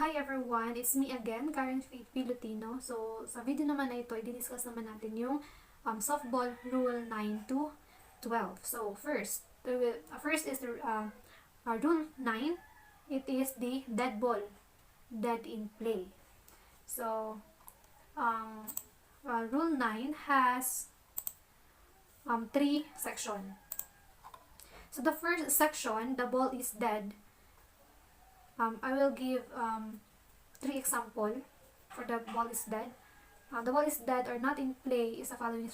Hi everyone! It's me again, Karen P. Lotino. So, sa video naman na ito, i-discuss naman natin yung softball rule 9 to 12. So, first is the rule 9. It is the dead ball, dead in play. So, rule 9 has 3 sections. So, the first section, the ball is dead. I will give 3 examples for the ball is dead. The ball is dead or not in play is the following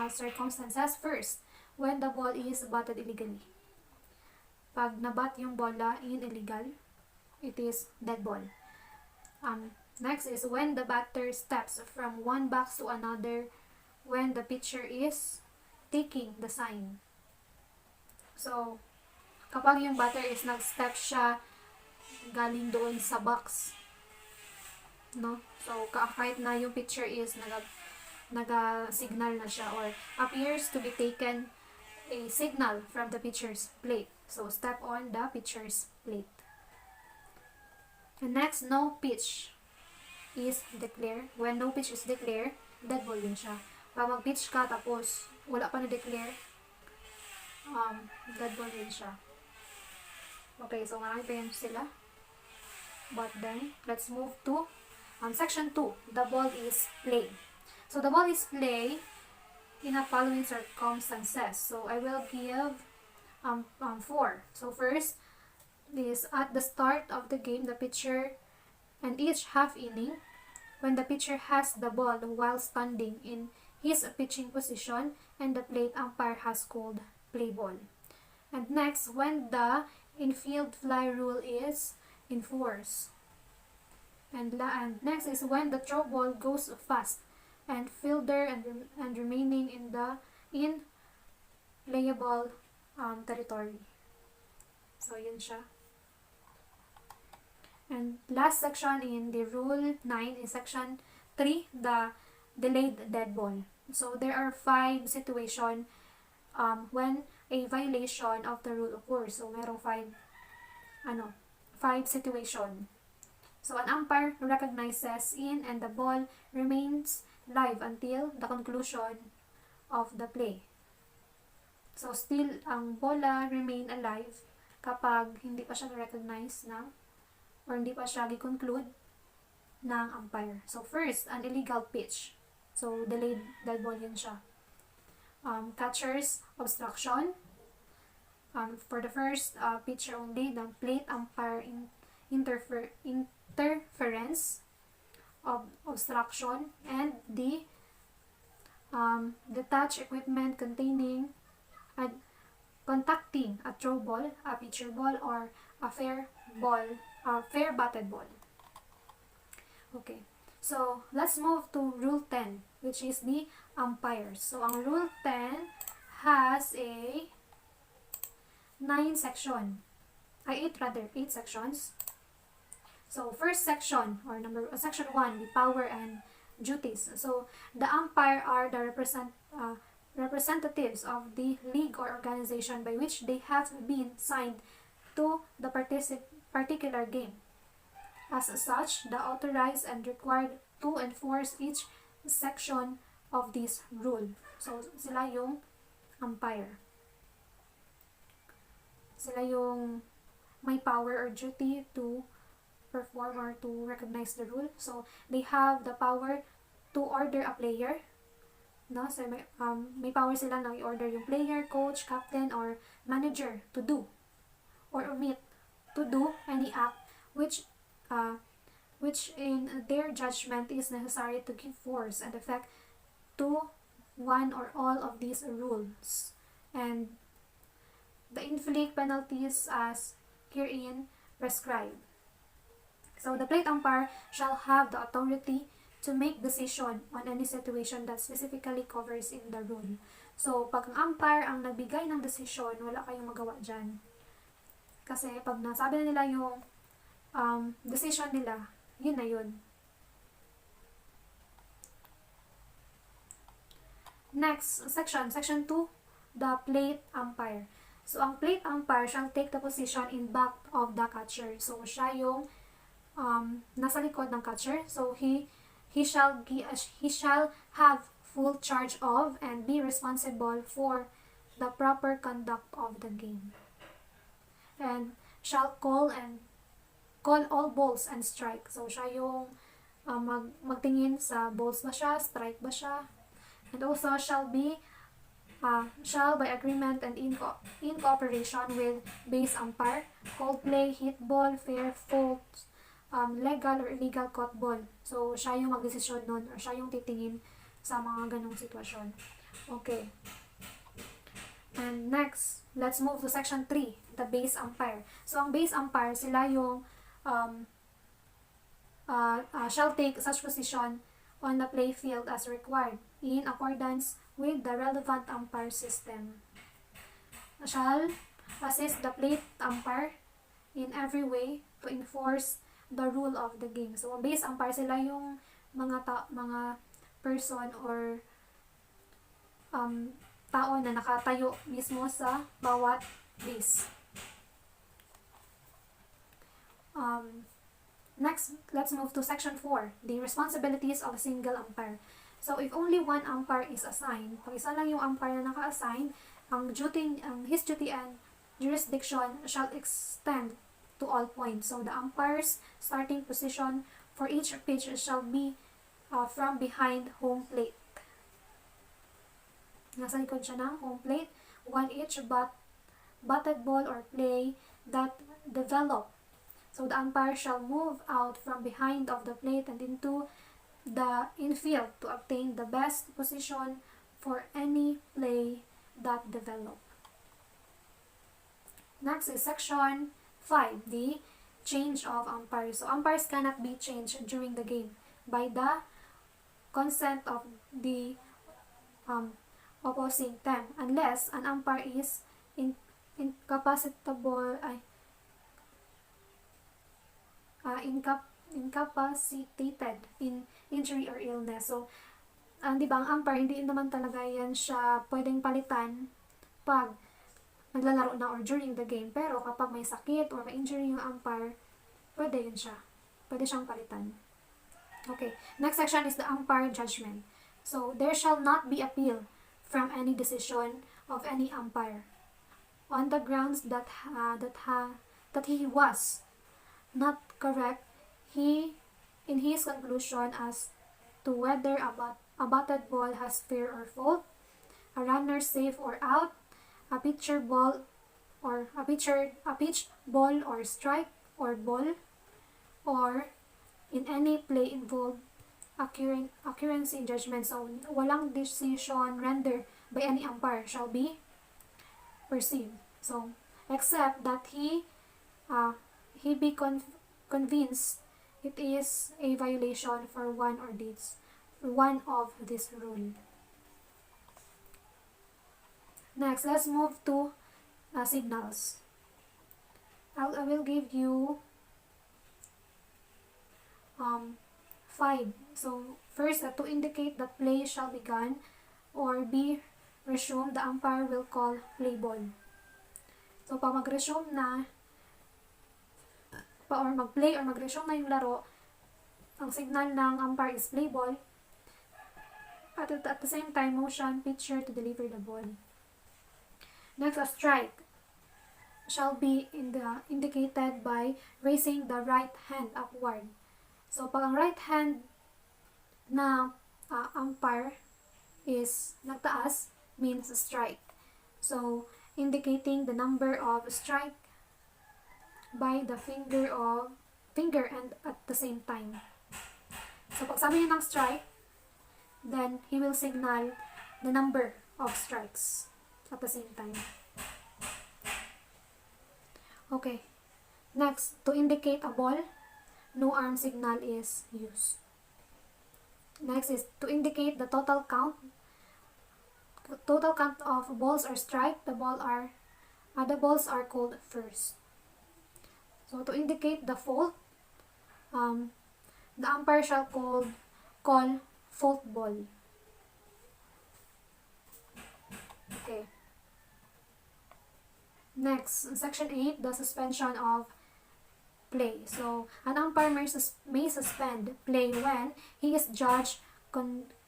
circumstances. First, when the ball is batted illegally. Pag nabat yung bola in illegal, it is dead ball. Next is when the batter steps from one box to another when the pitcher is taking the sign. So, kapag yung batter is nag-step siya galing doon sa box, no? So, kahit na yung pitcher is naga-signal na siya or appears to be taken a signal from the pitcher's plate. So, step on the pitcher's plate. And next, no pitch is declared. When no pitch is declared, dead ball din siya. Pag mag-pitch ka tapos wala pa na-declare, dead ball din siya. Okay, so marami pa yan sila. But then, let's move to section 2. The ball is play. So, the ball is play in the following circumstances. So, I will give 4. So, first is at the start of the game, the pitcher and each half inning, when the pitcher has the ball while standing in his pitching position and the plate umpire has called play ball. And next, when the infield fly rule is in force. And next is when the throw ball goes fast and fielder and remaining in playable territory. So yun siya. And last section in the rule 9 is section 3, the delayed dead ball. So there are 5 situations when a violation of the rule occurs. So merong 5 situation. So an umpire recognizes in and the ball remains live until the conclusion of the play. So still ang bola remain alive kapag hindi pa siya recognize na or hindi pa siya gi-conclude ng umpire. So first, an illegal pitch. So delayed dead ball yun siya. Catcher's obstruction. For the first pitcher only, the plate umpire interference of obstruction and the detached equipment containing contacting a throw ball, a pitcher ball, or a fair batted ball. Okay, so let's move to rule 10, which is the umpires. So ang rule 10 has a 8 sections. So first section or section 1, the power and duties. So the umpire are the representatives of the league or organization by which they have been signed to the particular game. As such, the authorized and required to enforce each section of this rule. So sila yung umpire. Sila yung may power or duty to perform or to recognize the rule. So they have the power to order a player. No? So may power sila na i-order yung player, coach, captain, or manager to do or omit to do any act which in their judgment is necessary to give force and effect to one or all of these rules, and the inflict penalties as herein prescribed. So the plate umpire shall have the authority to make decision on any situation that specifically covers in the rule. So pag ang umpire ang nagbigay ng decision, wala kayong magawa dyan. Kasi pag nasabi na nila yung decision nila, yun na yun. Next section, section 2, the plate umpire. So ang plate umpire shall take the position in back of the catcher. So siya yung nasa likod ng catcher. So he shall have full charge of and be responsible for the proper conduct of the game, and shall call all balls and strike. So siya yung magtingin sa balls ba siya, strike ba siya, and also shall by agreement and in cooperation with base umpire call play, hit ball, fair, fault, legal or illegal caught ball. So siya yung magdesisyon nun, or siya yung titingin sa mga ganong sitwasyon. Okay. And next, let's move to section 3, the base umpire. So ang base umpire, sila yung shall take such position on the play field as required in accordance with the relevant umpire system. Shall assist the plate umpire in every way to enforce the rule of the game. So, ang base umpire, sila yung mga person or tao na nakatayo mismo sa bawat base. Next, let's move to section 4, the responsibilities of a single umpire. So, if only one umpire is assigned, pag isa lang yung umpire na naka-assign, his duty and jurisdiction shall extend to all points. So, the umpire's starting position for each pitch shall be from behind home plate. Nasa likod siya ng home plate. One each batted ball or play that develop. So, the umpire shall move out from behind of the plate and into the infield to obtain the best position for any play that develop. Next is section 5, the change of umpires. So, umpires cannot be changed during the game by the consent of the opposing team unless an umpire is incapacitated in injury or illness. So, di ba, ang umpire, hindi naman talaga yan siya pwedeng palitan pag naglalaro na or during the game. Pero kapag may sakit or may injury yung umpire, pwede yun siya. Pwede siyang palitan. Okay. Next section is the umpire judgment. So, there shall not be appeal from any decision of any umpire on the grounds that he was not correct in his conclusion as to whether a batted ball has fair or fault, a runner safe or out, a pitch ball or strike or ball, or in any play involved accuracy in judgment. So, walang decision rendered by any umpire shall be perceived. So, except that he be convinced it is a violation for one of this rule. Next, let's move to signals. I will give you 5. So, first, to indicate that play shall begin or be resumed, the umpire will call play ball. So, pag mag-resume na, or mag-play or mag-resume na yung laro, ang signal ng umpire is play ball. At the same time, motion pitcher to deliver the ball. Next, a strike shall be indicated by raising the right hand upward. So, pag ang right hand na umpire is nagtaas, means strike. So, indicating the number of strike by the finger and at the same time. So, pag sabi niya ng strike, then he will signal the number of strikes at the same time. Okay. Next, to indicate a ball, no arm signal is used. Next is to indicate the total count of balls or strike. The balls are called first. So, to indicate the fault, the umpire shall call fault ball. Okay. Next, section 8, the suspension of play. So, an umpire may suspend play when he is judged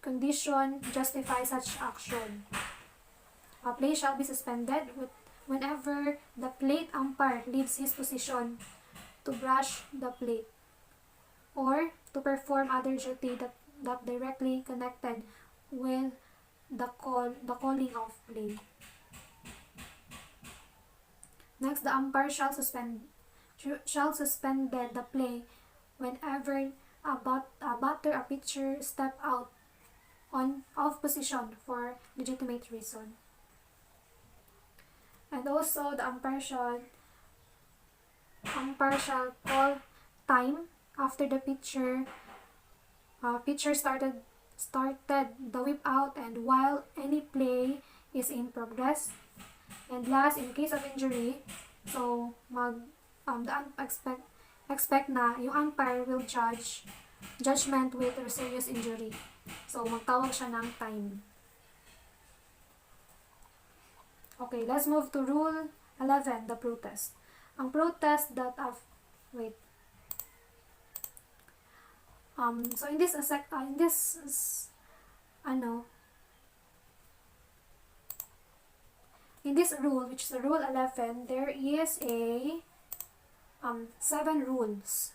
condition justify such action. A play shall be suspended whenever the plate umpire leaves his position to brush the plate or to perform other duty that directly connected with the calling of play. Next, the umpire shall suspend the play whenever a batter, a pitcher step out of position for legitimate reason. And also, the umpire shall call time after the pitcher started the whip out and while any play is in progress. And last, in case of injury, so expect na yung umpire will judgment with a serious injury. So magtawag siya ng time. Okay, let's move to Rule 11, the protest. Ang protest that so in this rule, which is the Rule 11, there is a 7 rules.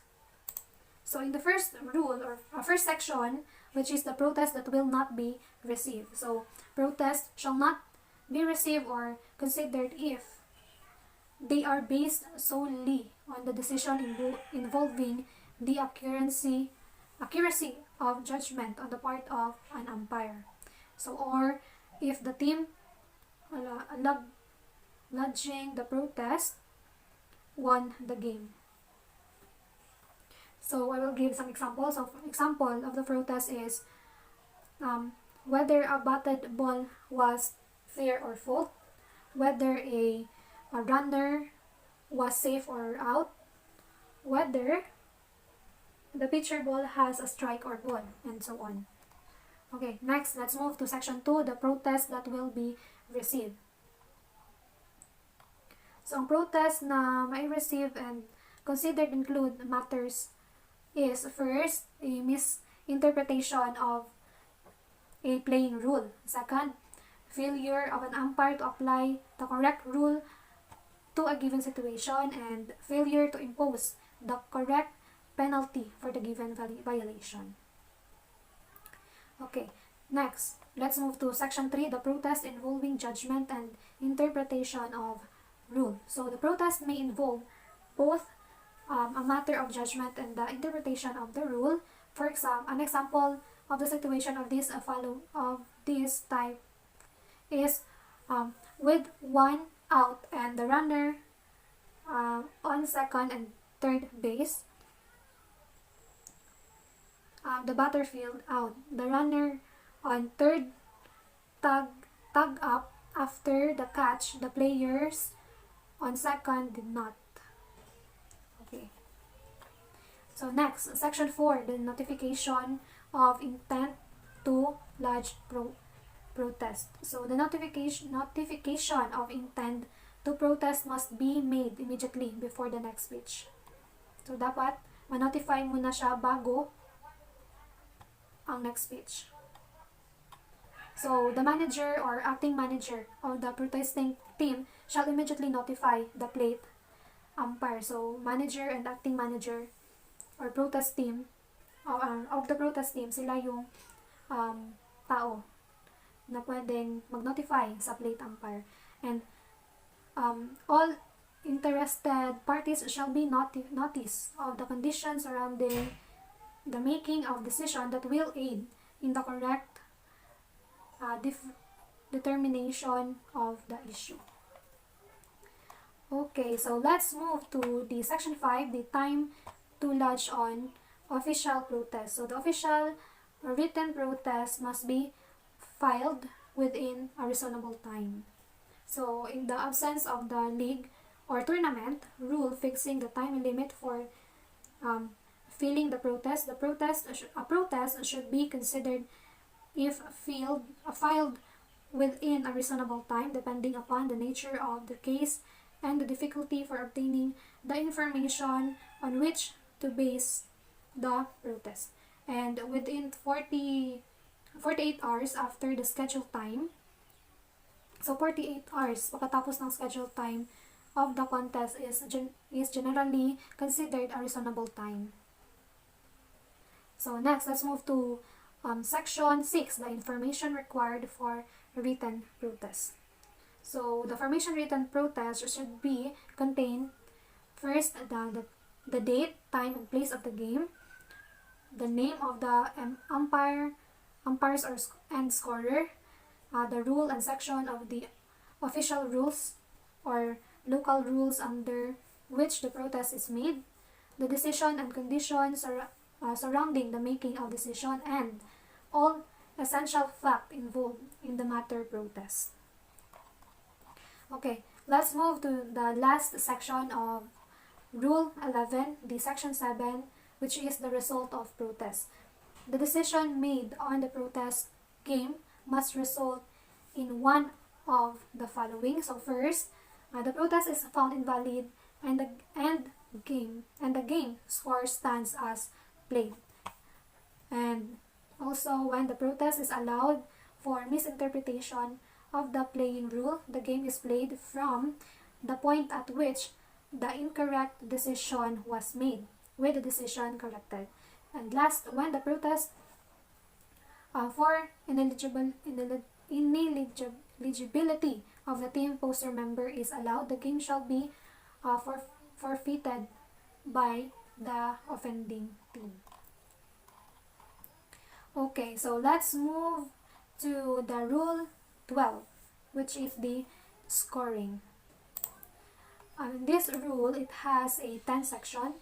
So in the first rule or first section, which is the protest that will not be received. So protest shall not be received or considered if they are based solely on the decision involving the accuracy of judgment on the part of an umpire. So, or if the team lodging the protest won the game. So I will give some examples of the protest is whether a batted ball was fair or fault, whether a runner was safe or out, whether the pitcher ball has a strike or ball, and so on. Okay, next, let's move to section 2, the protest that will be received. So, ang protest na may receive and considered include matters is first, a misinterpretation of a playing rule. Second, failure of an umpire to apply the correct rule to a given situation, and failure to impose the correct penalty for the given violation. Okay, next, let's move to section 3, the protest involving judgment and interpretation of rule. So the protest may involve both a matter of judgment and the interpretation of the rule. For example, an example of the situation of this type is with one out and the runner on second and third base. The batter field out. The runner on third tag up after the catch. The players on second did not. Okay. So next, section 4, the notification of intent to lodge protest. So the notification of intent to protest must be made immediately before the next pitch. So dapat ma-notify mo na siya bago ang next pitch. So the manager or acting manager of the protesting team shall immediately notify the plate umpire. So manager and acting manager or protest team of the protest team, sila yung tao na pwedeng mag-notify sa plate umpire. And all interested parties shall be notice of the conditions surrounding the making of decision that will aid in the correct determination of the issue. Okay, so let's move to the section 5, the time to lodge on official protest. So the official written protest must be filed within a reasonable time. So in the absence of the league or tournament rule fixing the time limit for filing the protest, a protest should be considered if filed within a reasonable time, depending upon the nature of the case and the difficulty for obtaining the information on which to base the protest. And within 48 hours after the scheduled time, so 48 hours pagkatapos ng scheduled time of the contest is generally considered a reasonable time. So next, let's move to section 6, the information required for written protest. So the formation written protest should be contain first the date, time, and place of the game, the name of the umpires and scorer, the rule and section of the official rules or local rules under which the protest is made, the decision and conditions surrounding the making of decision, and all essential fact involved in the matter protest. Okay, let's move to the last section of Rule 11, the Section 7, which is the result of protest. The decision made on the protest game must result in one of the following. So first, the protest is found invalid and the game score stands as played. And also, when the protest is allowed for misinterpretation of the playing rule, the game is played from the point at which the incorrect decision was made, with the decision corrected. And last, when the protest for ineligibility of the team poster member is allowed, the game shall be forfeited by the offending team. Okay, so let's move to the Rule 12, which is the scoring. This rule, it has a 10 section.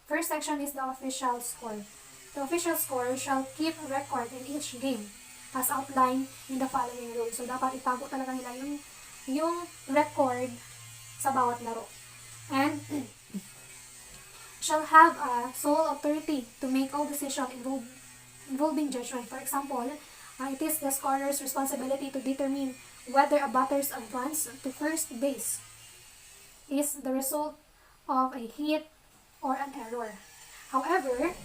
First section is the official score. The official score shall keep record in each game as outlined in the following rules. So, dapat itago talaga nila yung record sa bawat laro. And shall have a sole authority to make all decisions involving judgment. For example, it is the scorer's responsibility to determine whether a batter's advance to first base is the result of a hit or an error. However,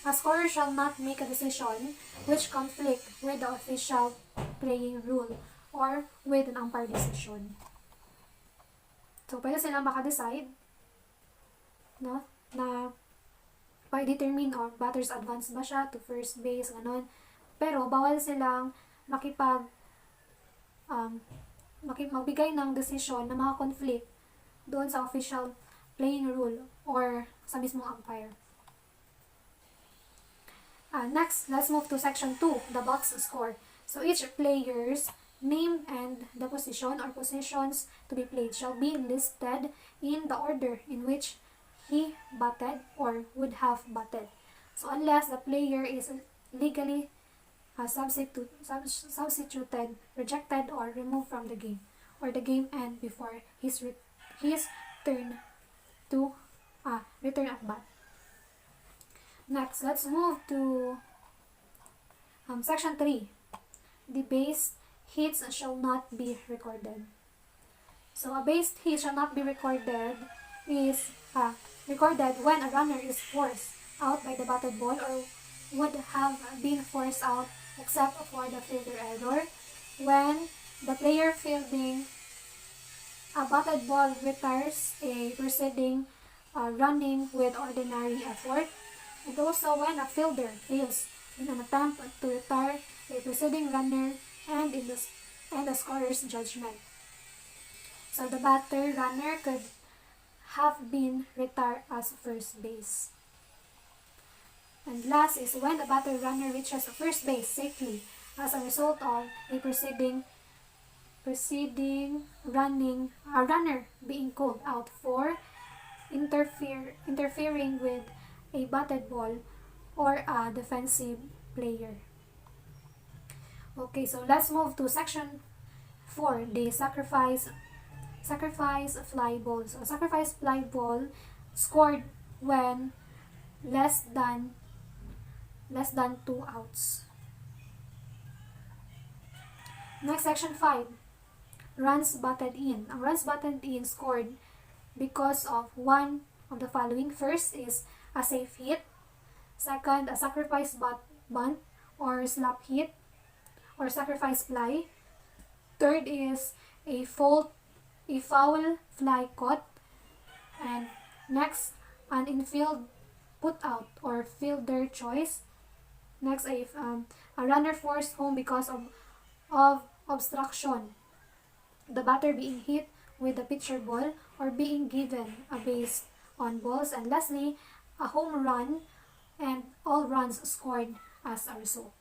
a scorer shall not make a decision which conflict with the official playing rule or with an umpire decision. So, pwede silang makadecide no, na determine or batter's advance ba siya to first base, ganon. Pero, bawal silang magbigay ng decision na maka-conflict doon sa official playing rule or sa mismong umpire. Next, let's move to section 2, the box score. So each player's name and the position or positions to be played shall be listed in the order in which he batted or would have batted. So unless the player is legally substituted, rejected, or removed from the game, or the game end before his turn to return at bat. Next, let's move to section 3. The base hits shall not be recorded. So a base hit shall not be recorded is recorded when a runner is forced out by the batted ball or would have been forced out except for the fielder error, when the player fielding a batted ball retires a preceding running with ordinary effort, and also when a fielder fails in an attempt to retire a preceding runner and in the scorer's judgment. So the batter runner could have been retired as first base. And last is when the batter runner reaches first base safely as a result of a preceding runner being called out for interfering with a batted ball or a defensive player. Okay, so let's move to section 4, the sacrifice fly ball. So sacrifice fly ball scored when less than 2 outs. Next, section 5, runs batted in. Ang runs batted in scored because of one of the following. First is a safe hit. Second, a sacrifice bunt or slap hit or sacrifice fly. Third is a foul fly caught. And next, an infield put out or fielder choice. Next, a runner forced home because of obstruction, the batter being hit with the pitcher ball or being given a base on balls. And lastly, a home run and all runs scored as a result.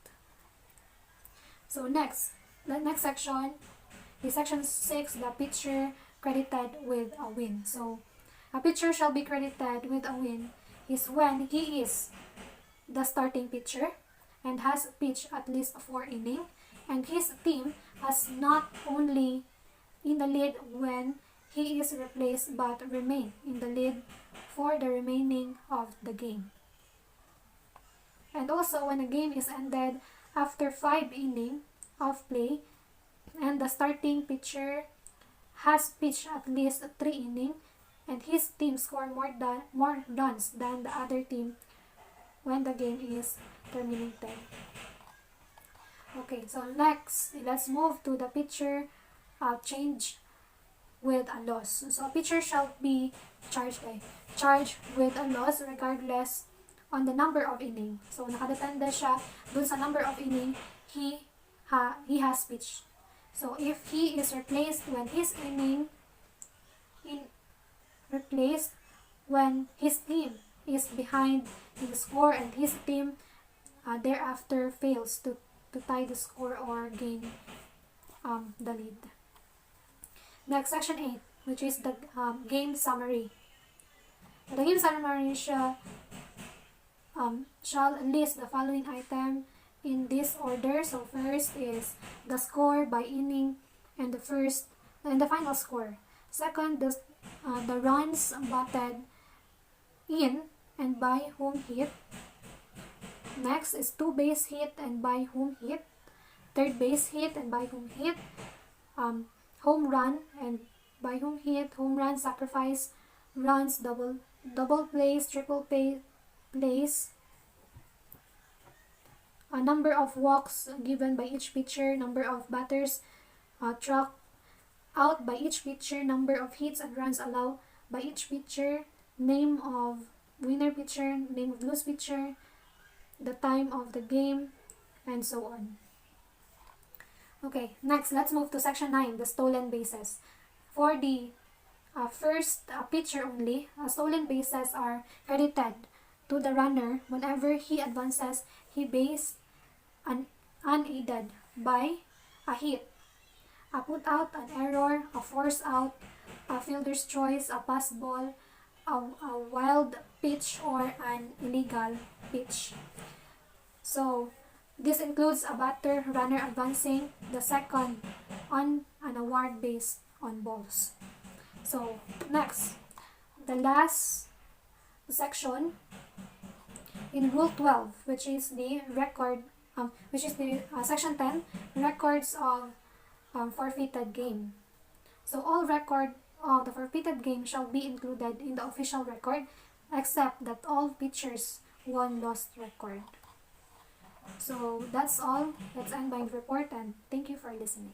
So the next section is section 6, the pitcher credited with a win. So a pitcher shall be credited with a win is when he is the starting pitcher and has pitched at least 4 innings, and his team has not only in the lead when he is replaced but remain in the lead for the remaining of the game. And also when a game is ended after 5 innings of play and the starting pitcher has pitched at least 3 innings and his team score more runs than the other team when the game is terminated. Okay, so next, let's move to the pitcher change with a loss. So a pitcher shall be charged with a loss regardless on the number of innings. So nakadepende siya dun sa number of innings he has pitched. So if he is replaced when his team is behind in the score and his team thereafter fails to tie the score or gain the lead. Next, section 8, which is the game summary. The game summary shall list the following item in this order. So first is the score by inning and the final score. Second, the runs batted in and by home hit. Next is 2 base hit and by home hit, 3rd base hit and by home hit, home run and by home hit, home run, sacrifice, runs, double plays, triple plays, a number of walks given by each pitcher, number of batters struck out by each pitcher, number of hits and runs allowed by each pitcher, name of winner pitcher, name of lose pitcher, the time of the game, and so on. Okay, next, let's move to section 9, the stolen bases. For the first pitcher only, stolen bases are credited to the runner whenever he advances he base unaided by a hit, a put out, an error, a force out, a fielder's choice, a pass ball, a wild pitch, or an illegal pitch. So this includes a batter runner advancing the second on an award based on balls. So next, the last section in Rule 12, which is the section 10, records of forfeited game. So all record of the forfeited game shall be included in the official record, except that all pitchers won-lost record. So that's all. Let's end my report and thank you for listening.